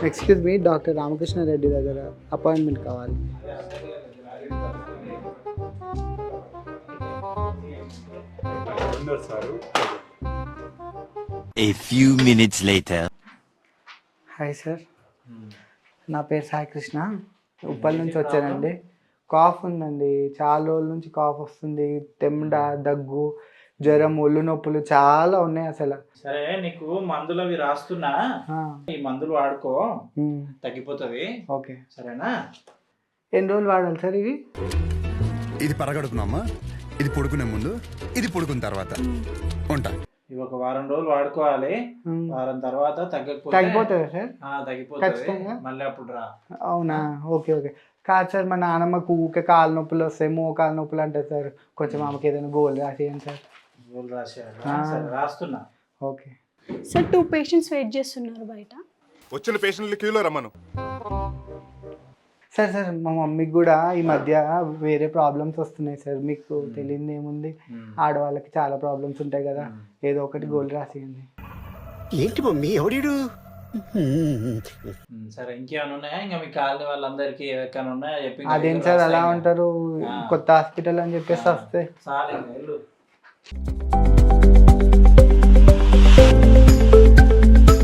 Excuse me, doctor Ramakrishna Reddy దగ్గర appointment కావాలి. A few minutes later. Hi sir, నా పేరు సాయి కృష్ణ, ఉప్పల్ నుంచి వచ్చానండి. కాఫ్ ఉందండి, చాలా రోజుల నుంచి కాఫ్ వస్తుంది. తెమ్మ, దగ్గు, జ్వరం, ఒళ్ళు నొప్పులు చాలా ఉన్నాయి అసలు. సరే, నీకు మందులు అవి రాస్తున్నా, ఈ మందులు వాడుకో, తగ్గిపోతుంది. ఓకే, సరేనా? ఎన్ని రోజులు వాడాలి సార్ ఇవి? ఇది పరగడుపునమ్మా, ఇది పడుకునే ముందు, ఇది పడుకున్న తర్వాత ఉంటా. ఇవి ఒక వారం రోజులు వాడుకోవాలి. వారం తర్వాత తగ్గిపోతుందా సార్? తగ్గిపోతుంది, మళ్ళీ అప్పుడు రా. అవునా? Okay okay. కాదు సార్, మా నాన్నమ్మకు ఊకే కాలు నొప్పులు వస్తాయి, మోకాలు నొప్పులు అంటే సార్, కొంచెం ఆమెకి ఏదైనా గోల్ రాసేయండి సార్. గోల్ రాస్తున్నా. ఓకే సార్, 2 పేషెంట్స్ వెయిట్ చేస్తున్నారు బయట. వచ్చిన పేషెంట్లు క్యూలో రమ్మను. సార్ సార్, మా మమ్మీకి కూడా ఈ మధ్య వేరే ప్రాబ్లమ్స్ వస్తున్నాయి సార్. మీకు తెలియదు ఏముంది, ఆడవాళ్ళకి చాలా ప్రాబ్లమ్స్ ఉంటాయి కదా, ఏదో ఒకటి గోల్ రాసేయండి. ఏంటి మమ్మీ ఎవడు? సరే, ఇంకేమైనా ఉన్నాయా? ఇంకా మీ కాలనీ వాళ్ళందరికీ ఏమైనా ఉన్నాయా చెప్పి. అదేం సార్ అలా ఉంటారు, కొత్త హాస్పిటల్ అని చెప్పేసి వస్తే. చాలు, ఇంకా వెళ్ళు.